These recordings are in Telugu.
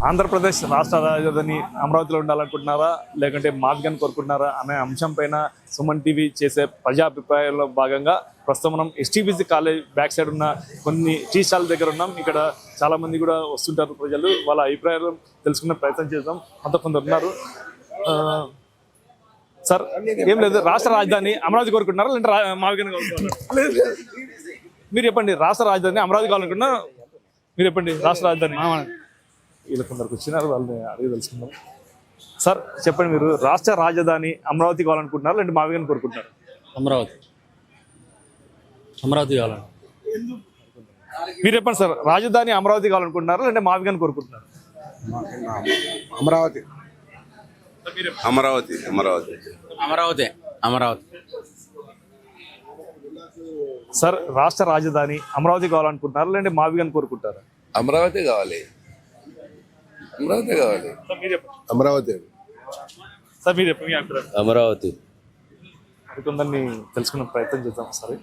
ఆంధ్రప్రదేశ్ రాష్ట్ర రాజధాని అమరావతిలో ఉండాలనుకుంటున్నారా లేకంటే మాదిగని కోరుకుంటున్నారా అనే అంశం పైన సుమన్ టీవీ చేసే ప్రజాభిప్రాయాల్లో భాగంగా ప్రస్తుతం మనం ఎస్టీబీసీ కాలేజ్ బ్యాక్ సైడ్ ఉన్న కొన్ని టీ స్టాల్ దగ్గర ఉన్నాం. ఇక్కడ చాలా మంది కూడా వస్తుంటారు ప్రజలు, వాళ్ళ అభిప్రాయాలు తెలుసుకునే ప్రయత్నం చేద్దాం. అంత కొందరు ఉన్నారు. సార్ ఏం లేదు, రాష్ట్ర రాజధాని అమరావతి కోరుకుంటున్నారా లేదంటే మాదిగని కోరుకుంటున్నారా? మీరు చెప్పండి. రాష్ట్ర రాజధాని అమరావతి కావాలనుకున్నా మీరు చెప్పండి. రాష్ట్ర రాజధాని వీళ్ళ కొందరికి వచ్చినారు, వాళ్ళని అడిగి తెలుసుకుందాం. సార్ చెప్పండి, మీరు రాష్ట్ర రాజధాని అమరావతి కావాలనుకుంటున్నారు లేదంటే మావిగని కోరుకుంటున్నారు? అమరావతి కావాలని. మీరు చెప్పండి సార్, రాజధాని అమరావతి కావాలనుకుంటున్నారు లేదంటే మావిగని కోరుకుంటున్నారు? అమరావతి అమరావతి అమరావతి అమరావతి అమరావతి. సార్ రాష్ట్ర రాజధాని అమరావతి కావాలనుకుంటున్నారు లేదంటే మావిగని కోరుకుంటారు? అమరావతి కావాలి. అమరావతి కావాలి. అమరావతి. సార్ మీరు చెప్పండి. అమరావతి. కొందరిని తెలుసుకునే ప్రయత్నం చేద్దాం. సరే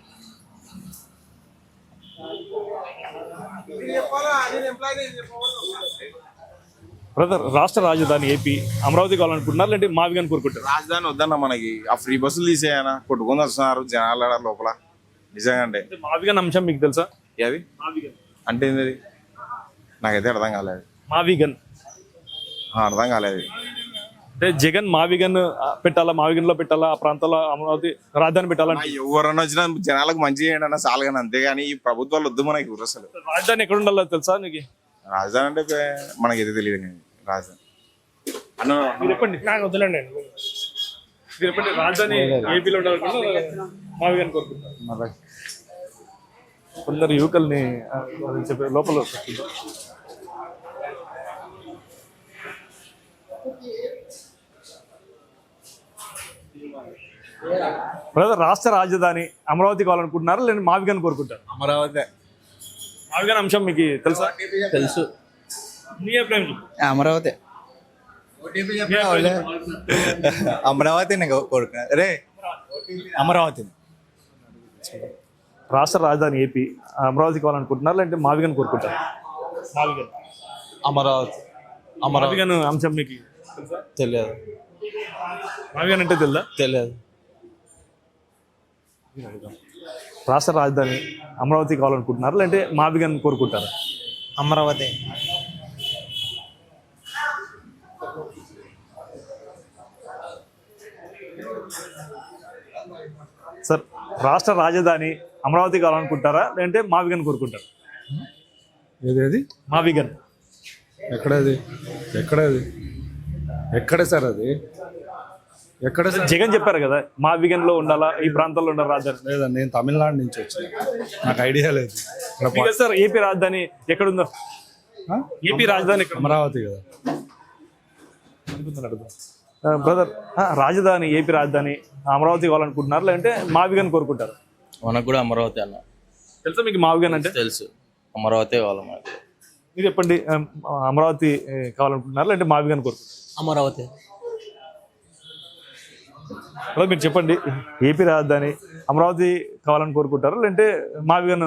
బ్రదర్, రాష్ట్ర రాజధాని ఏపీ అమరావతి కావాలనుకుంటున్నారు లేదంటే మావిగని కోరుకుంటారు? రాజధాని వద్దన్న, మనకి ఆ ఫ్రీ బస్సులు తీసేయనా, కొట్టుకొని వస్తున్నారు జనాల లోపల. నిజంగా అంటే మావిగన్ అంశం మీకు తెలుసా? అది అంటే ఏంది నాకైతే అర్థం కాలేదు. మావిగన్ అర్థం కాలేదు అంటే జగన్ మావిగన్ పెట్టాలా, మావిగన్ లో పెట్టాలా, ఆ ప్రాంతంలో అమరావతి రాజధాని పెట్టాలంటే ఎవరన్నా వచ్చినా జనాలకు మంచి చేయండి అన్న చాలు, కానీ అంతేగాని ఈ ప్రభుత్వాలు వద్దు మనకి. అసలు రాజధాని ఎక్కడ ఉండాలో తెలుసా నీకు? రాజధాని అంటే మనకైతే తెలియదు. కానీ రాజధాని మీరు చెప్పండి. నాకు వద్దులేండి. మీరు చెప్పండి, రాజధాని ఏపీలో ఉండాలనుకుంటున్నా మావిగన్ కోరుకుంటున్నారు? కొందరు యువకుల్ని చెప్పే లోపల బ్రదర్, రాష్ట్ర రాజధాని అమరావతి కావాలనుకుంటున్నారా లేదా మావిగన్ కోరుకుంటారు? అమరావతి. మావిగన్ అంశం మీకు తెలుసా? తెలుసు. మీ అభిప్రాయం? అమరావతి. అమరావతి రే అమరావతి. రాష్ట్ర రాజధాని ఏపీ అమరావతి కావాలనుకుంటున్నారు లేదంటే మావిగన్ కోరుకుంటారు? మావిగన్. అమరావతి. మావిగన్ అంశం మీకు తెలుసా? తెలియదు. మావిగన్ అంటే తెలుదా? తెలియదు. రాష్ట్ర రాజధాని అమరావతి కావాలనుకుంటున్నారు లేదంటే మావిగన్ కోరుకుంటారు? అమరావతి. సార్ రాష్ట్ర రాజధాని అమరావతి కావాలనుకుంటారా లేదంటే మావిగన్ కోరుకుంటారు? ఏది మావిగన్ ఎక్కడది? ఎక్కడది? ఎక్కడ సార్ అది? ఎక్కడ సార్? జగన్ చెప్పారు కదా మావిగన్ లో ఉండాలా, ఈ ప్రాంతంలో ఉండాలి రాజధాని. లేదా నేను తమిళనాడు నుంచి వచ్చిన, నాకు ఐడియా లేదు. సార్ ఏపీ రాజధాని ఎక్కడుందో? ఏపీ రాజధాని ఎక్కడ? అమరావతి కదా బ్రదర్. రాజధాని ఏపీ రాజధాని అమరావతి కావాలనుకుంటున్నారు లేదంటే మావిగన్ కోరుకుంటారు? మనకు కూడా అమరావతి అన్న. తెలుసా మీకు మావిగన్ అంటే? తెలుసు. అమరావతి కావాలి మనకు. మీరు చెప్పండి, అమరావతి కావాలనుకుంటున్నారు లేదంటే మావిగన్ కోరుకుంటారు? అమరావతి. అలా మీరు చెప్పండి, ఏపీ రాజధాని అమరావతి కావాలని కోరుకుంటారు లేదంటే మావిగన్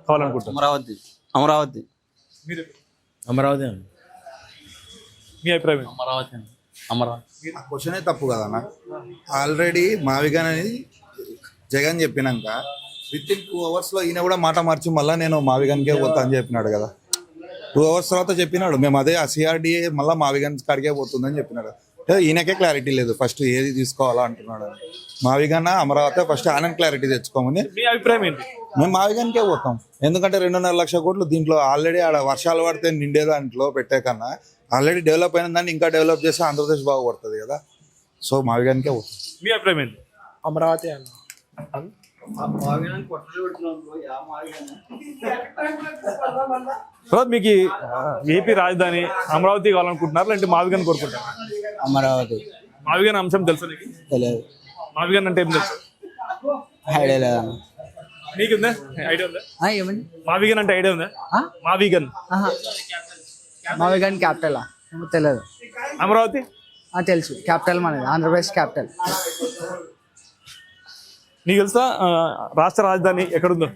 కావాలనుకుంటారు? అమరావతి. అమరావతి. మీరు అమరావతి అండి. మీ అభిప్రాయం? అమరావతి అండి. అమరావతి. ఆ క్వశ్చనే తప్పు కదన్నా. ఆల్రెడీ మావిగన్ అనేది జగన్ చెప్పినాక విత్ ఇన్ 2 hours లో ఈయన కూడా మాట మార్చి మళ్ళీ నేను మావిగన్కే పోతా అని చెప్పినాడు కదా. 2 hours తర్వాత చెప్పినాడు మేము అదే ఆ సిఆర్డిఏ మళ్ళీ మావిగన్ కాడికే పోతుందని చెప్పినాడు. ఈయనకే క్లారిటీ లేదు ఫస్ట్ ఏది తీసుకోవాలా అంటున్నాడు. మావిగన్ అమరావతి ఫస్ట్ ఆయన క్లారిటీ తెచ్చుకోమని. మీ అభిప్రాయం ఏంటి? మేము మావిగన్కే పోతాం. ఎందుకంటే 2.5 లక్షల కోట్లు దీంట్లో ఆల్రెడీ ఆడ వర్షాలు పడితే నిండే దాంట్లో పెట్టే కన్నా ఆల్రెడీ డెవలప్ అయిన దాన్ని ఇంకా డెవలప్ చేస్తే ఆంధ్రప్రదేశ్ బాగుపడుతుంది కదా. సో మావిగన్కే పోతాం. మీ అభిప్రాయం ఏంటి? అమరావతి అన్న. మీకు ఏపీ రాజధాని అమరావతి కావాలనుకుంటున్నారు లేదంటే మావిగన్ కోరుకుంటారు? అమరావతి. మావిగన్ అంశం తెలుసా నీకు? తెలియదు. మావిగన్ అంటే ఏం తెలుసు? ఐడియా లేదన్న. నీకుందా ఐడియా ఉందా? ఏమండి మావిగన్ అంటే ఐడియా ఉందా? మావిగన్ మావిగన్ క్యాపిటల్ తెలియదు. అమరావతి తెలుసు. క్యాపిటల్ మనది ఆంధ్రప్రదేశ్ క్యాపిటల్. నీకు తెలుసా రాష్ట్ర రాజధాని ఎక్కడుందో?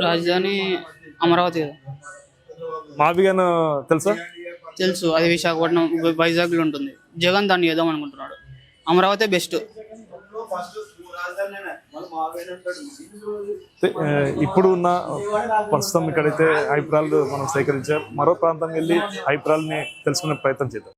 రాజధాని అమరావతి. మావిగన్ తెలుసా? తెలుసు, అది విశాఖపట్నం వైజాగ్లో ఉంటుంది. జగన్ దాన్ని చేద్దాం అనుకుంటున్నాడు. అమరావతి బెస్ట్. ఇప్పుడు ఉన్న ప్రస్తుతం ఇక్కడైతే అభిప్రాయాలు మనం సేకరించాం. మరో ప్రాంతం వెళ్ళి అభిప్రాయాలని తెలుసుకునే ప్రయత్నం చేద్దాం.